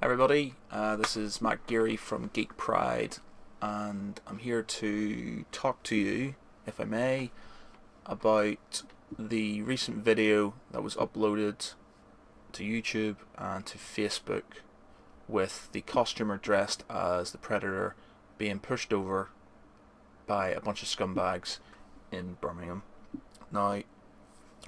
Everybody, this is Matt Geary from Geek Pride, and I'm here to talk to you, if I may, about the recent video that was uploaded to YouTube and to Facebook with the costumer dressed as the Predator being pushed over by a bunch of scumbags in Birmingham. Now,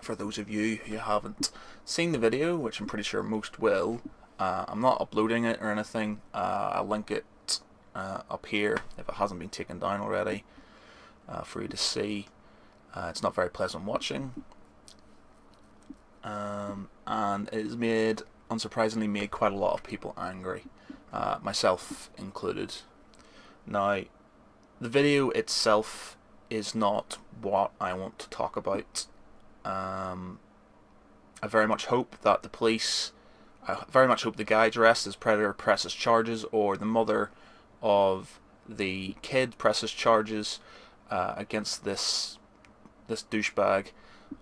for those of you who haven't seen the video, which I'm pretty sure most will, I'm not uploading it or anything. I'll link it up here if it hasn't been taken down already for you to see. It's not very pleasant watching, and it has made, unsurprisingly, made quite a lot of people angry, myself included. Now, the video itself is not what I want to talk about. I very much hope that the police, I very much hope the guy dressed as Predator presses charges, or the mother of the kid presses charges against this douchebag,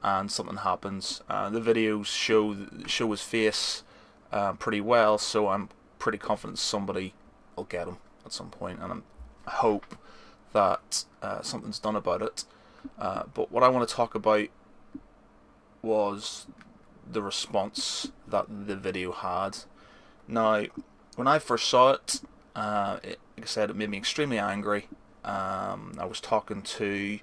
and something happens. The videos show his face pretty well, so I'm pretty confident somebody will get him at some point, and I hope that something's done about it. But what I want to talk about was the response that the video had. Now, when I first saw it, like I said, it made me extremely angry. I was talking to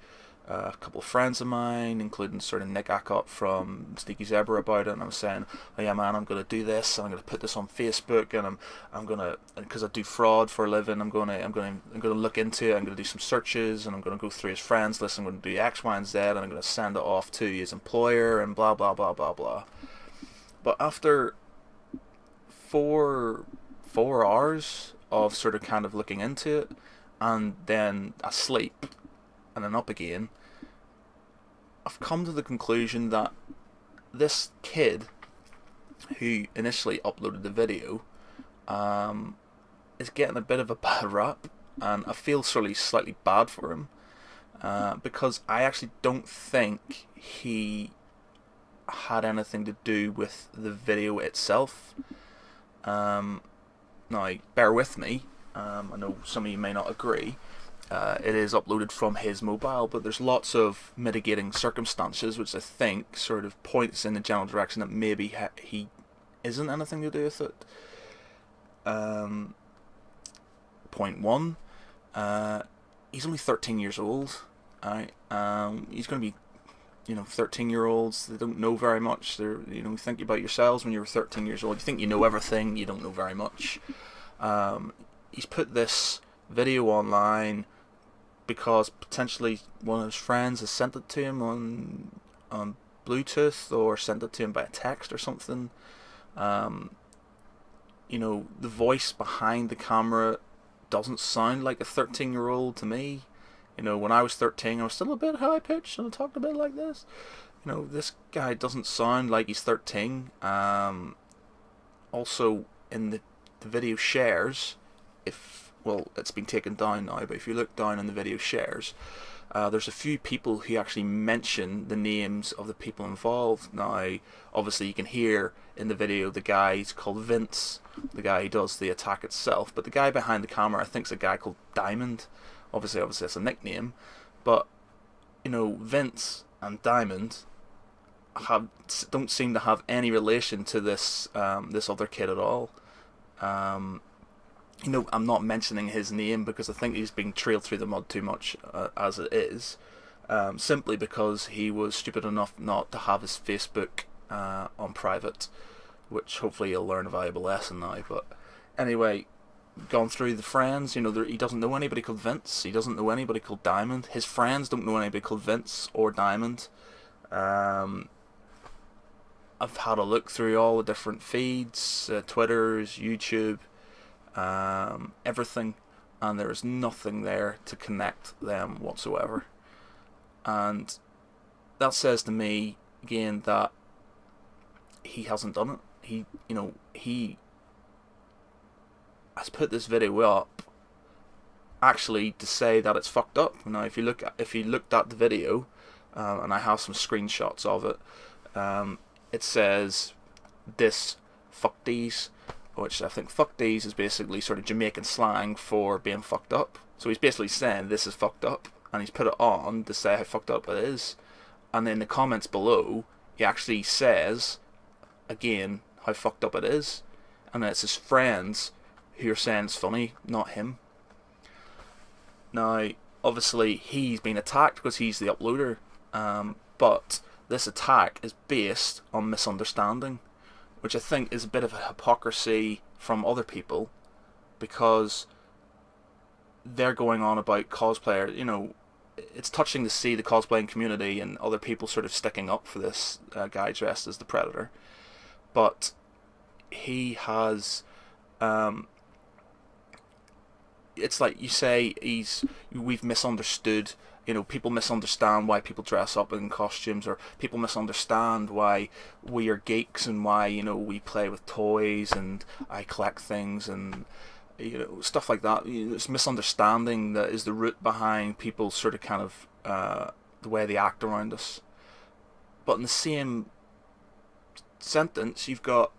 a couple of friends of mine, including sort of Nick Ackott from Sneaky Zebra, about it, and I was saying, "Oh yeah, man, I'm going to do this, and I'm going to put this on Facebook, and I'm going to, because I do fraud for a living, I'm going to look into it. I'm going to do some searches, and I'm going to go through his friends list. I'm going to do X, Y, and Z, and I'm going to send it off to his employer, and blah blah blah blah blah." But after four hours of sort of kind of looking into it, and then asleep, and then up again, I've come to the conclusion that this kid who initially uploaded the video is getting a bit of a bad rap, and I feel slightly bad for him, because I actually don't think he had anything to do with the video itself. Now, bear with me, I know some of you may not agree. It is uploaded from his mobile, but there's lots of mitigating circumstances which I think sort of points in the general direction that maybe he isn't anything to do with it. Point one, he's only 13 years old. Right? He's going to be, 13-year-olds, they don't know very much. They're, think about yourselves when you were 13 years old. You think you know everything, you don't know very much. He's put this video online because potentially one of his friends has sent it to him on Bluetooth, or sent it to him by a text or something. The voice behind the camera doesn't sound like a 13-year-old to me. When I was 13, I was still a bit high-pitched, and I talked a bit like this. This guy doesn't sound like he's 13. Also, in the video shares, it's been taken down now, but if you look down in the video shares, there's a few people who actually mention the names of the people involved. Now, obviously you can hear in the video the guy's called Vince, the guy who does the attack itself, but the guy behind the camera I think is a guy called Diamond. Obviously it's a nickname, but Vince and Diamond don't seem to have any relation to this other kid at all. I'm not mentioning his name because I think he's being trailed through the mud too much as it is, simply because he was stupid enough not to have his Facebook on private, which hopefully he'll learn a valuable lesson now. But anyway, gone through the friends, he doesn't know anybody called Vince, he doesn't know anybody called Diamond, his friends don't know anybody called Vince or Diamond. I've had a look through all the different feeds, Twitters, YouTube, everything, and there is nothing there to connect them whatsoever. And that says to me again that he hasn't done it. He has put this video up actually to say that it's fucked up. Now, if you looked at the video, and I have some screenshots of it, it says this fuck these which I think fuck these is basically sort of Jamaican slang for being fucked up. So he's basically saying this is fucked up, and he's put it on to say how fucked up it is. And then the comments below, he actually says, again, how fucked up it is. And it's his friends who are saying it's funny, not him. Now, obviously, he's been attacked because he's the uploader. But this attack is based on misunderstanding, which I think is a bit of a hypocrisy from other people, because they're going on about cosplayer. You know, it's touching to see the cosplaying community and other people sort of sticking up for this guy dressed as the Predator. But he has, it's like you say, we've misunderstood. You know, people misunderstand why people dress up in costumes, or people misunderstand why we are geeks and why, you know, we play with toys and I collect things and, you know, stuff like that. You know, it's misunderstanding that is the root behind people sort of kind of the way they act around us. But in the same sentence, you've got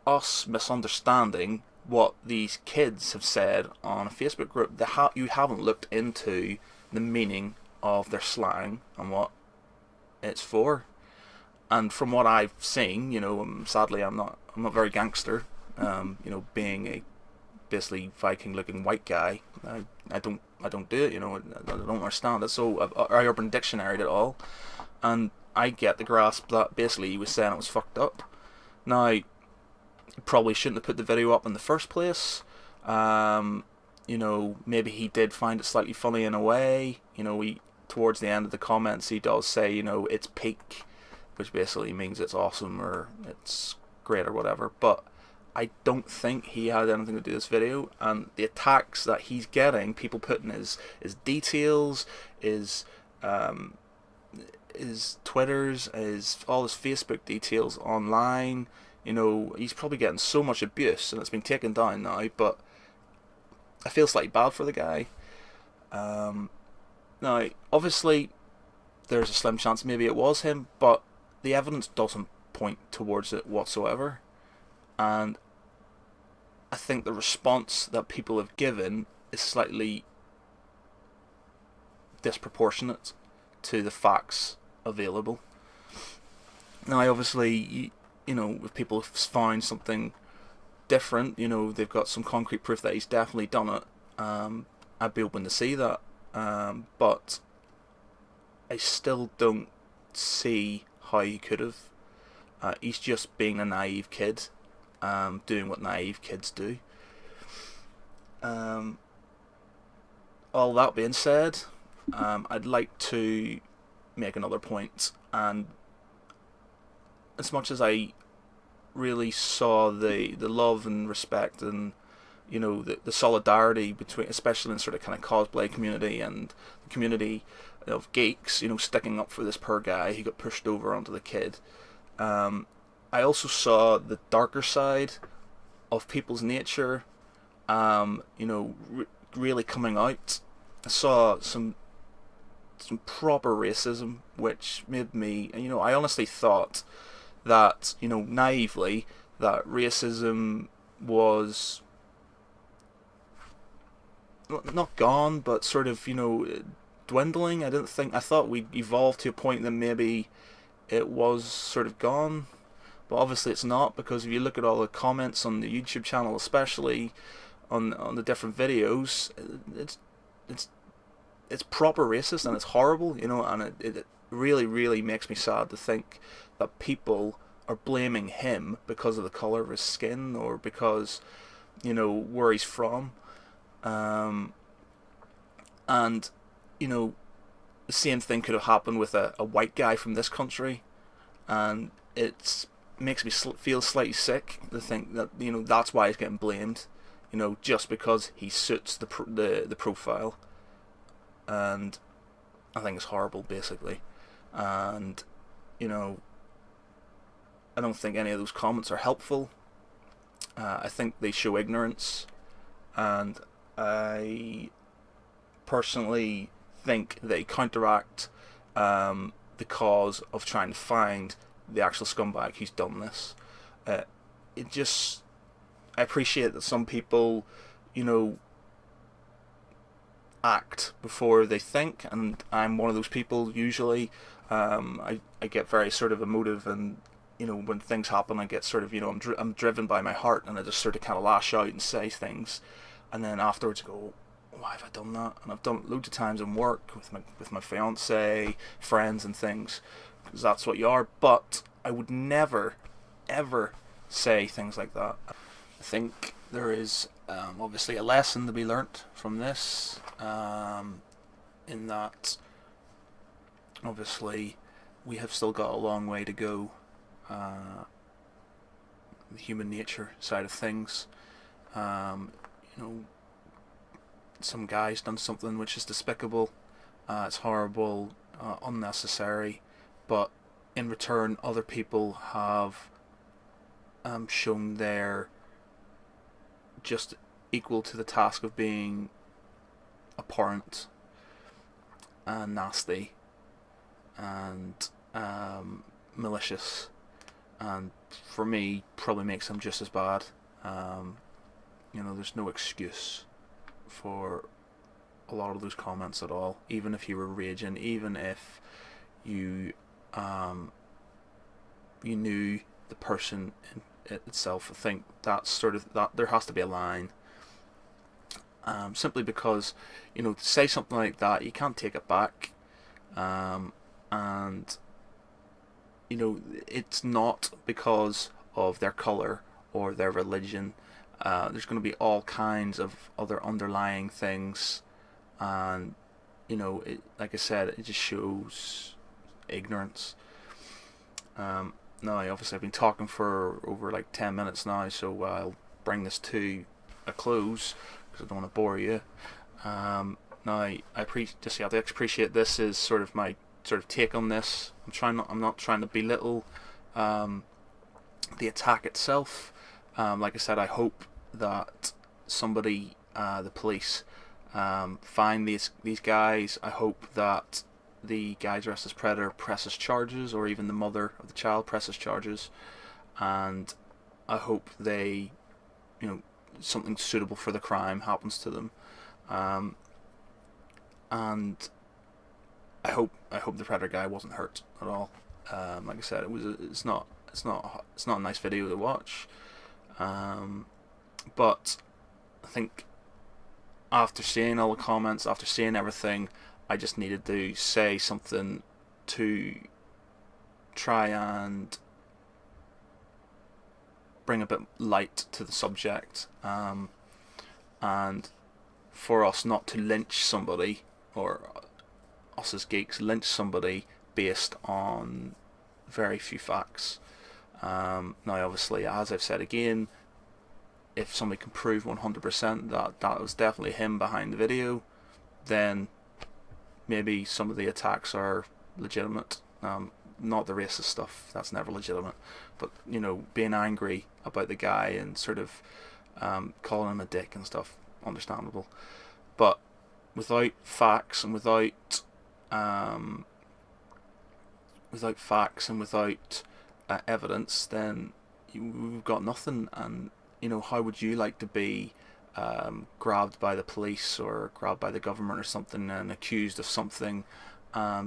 us misunderstanding what these kids have said on a Facebook group. You haven't looked into the meaning of their slang and what it's for. And from what I've seen, you know, sadly I'm not very gangster. You know, being a basically Viking-looking white guy, I don't do it. You know, I don't understand it. So I Urban Dictionary at all, and I get the grasp that basically he was saying it was fucked up. Now, you probably shouldn't have put the video up in the first place. You know, maybe he did find it slightly funny in a way. You know, towards the end of the comments, he does say, you know, it's peak, which basically means it's awesome or it's great or whatever. But I don't think he had anything to do with this video, and the attacks that he's getting, people putting his details, his Twitters, all his Facebook details online. You know, he's probably getting so much abuse, and it's been taken down now, but I feel slightly bad for the guy. Now, obviously, there's a slim chance maybe it was him, but the evidence doesn't point towards it whatsoever. And I think the response that people have given is slightly disproportionate to the facts available. Now, obviously, you know, if people have found something different, you know, they've got some concrete proof that he's definitely done it, I'd be open to see that. But I still don't see how he could have. He's just being a naive kid, doing what naive kids do. All that being said, I'd like to make another point, and as much as I really saw the love and respect and, you know, the solidarity between, especially in sort of kind of cosplay community and the community of geeks, you know, sticking up for this poor guy who got pushed over onto the kid. I also saw the darker side of people's nature, you know, really coming out. I saw some proper racism, which made me, you know, I honestly thought that, you know, naively, that racism was not gone, but sort of, you know, dwindling. I thought we'd evolved to a point that maybe it was sort of gone, but obviously it's not, because if you look at all the comments on the YouTube channel, especially on the different videos, it's proper racist, and it's horrible, you know, and it really, really makes me sad to think that people are blaming him because of the colour of his skin, or because, you know, where he's from. And, you know, the same thing could have happened with a white guy from this country, and it makes me feel slightly sick to think that, you know, that's why he's getting blamed, you know, just because he suits the profile. And I think it's horrible, basically. And, you know, I don't think any of those comments are helpful. I think they show ignorance, and I personally think they counteract the cause of trying to find the actual scumbag who's done this. It just I appreciate that some people, you know, act before they think, and I'm one of those people usually. I get very sort of emotive, and you know, when things happen, I get sort of, you know, I'm driven by my heart, and I just sort of kind of lash out and say things, and then afterwards go, why have I done that? And I've done it loads of times in work with my fiance, friends, and things, because that's what you are. But I would never, ever say things like that. I think there is obviously a lesson to be learnt from this, in that obviously we have still got a long way to go. The human nature side of things. You know, some guy's done something which is despicable. It's horrible, unnecessary, but in return, other people have shown their just equal to the task of being abhorrent and nasty and malicious, and for me probably makes them just as bad. You know, there's no excuse for a lot of those comments at all, even if you were raging, even if you you knew the person itself. I think that's sort of that there has to be a line, simply because, you know, to say something like that, you can't take it back, and you know, it's not because of their colour or their religion. There's going to be all kinds of other underlying things, and you know, like I said, it just shows ignorance. Now, obviously, I've been talking for over like 10 minutes now, so I'll bring this to a close because I don't want to bore you. Now, I appreciate this is sort of my sort of take on this. I'm not trying to belittle the attack itself. Like I said, I hope that somebody, the police, find these guys. I hope that the guy dressed as Predator presses charges, or even the mother of the child presses charges, and I hope they, you know, something suitable for the crime happens to them, and I hope the Predator guy wasn't hurt at all. Like I said, it's not a nice video to watch, but I think after seeing all the comments, after seeing everything, I just needed to say something to try and bring a bit light to the subject, and for us not to lynch somebody, or us as geeks lynch somebody based on very few facts. Now, obviously, as I've said again, if somebody can prove 100% that was definitely him behind the video, then maybe some of the attacks are legitimate. Not the racist stuff, that's never legitimate, but you know, being angry about the guy and sort of calling him a dick and stuff, understandable. But without facts and without evidence, then we've got nothing. And you know, how would you like to be grabbed by the police or grabbed by the government or something and accused of something,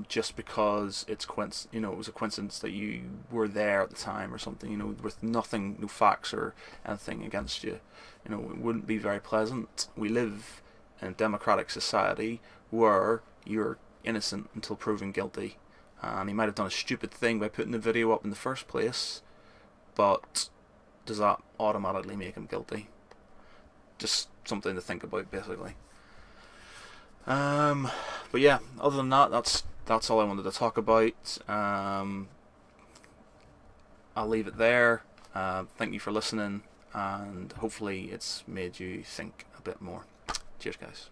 just because it was a coincidence that you were there at the time or something, you know, with nothing, no facts or anything against you. You know, it wouldn't be very pleasant. We live in a democratic society where you're innocent until proven guilty, and he might have done a stupid thing by putting the video up in the first place, but does that automatically make him guilty? Just something to think about, basically. But yeah, other than that, that's all I wanted to talk about. I'll leave it there. Thank you for listening, and hopefully it's made you think a bit more. Cheers, guys.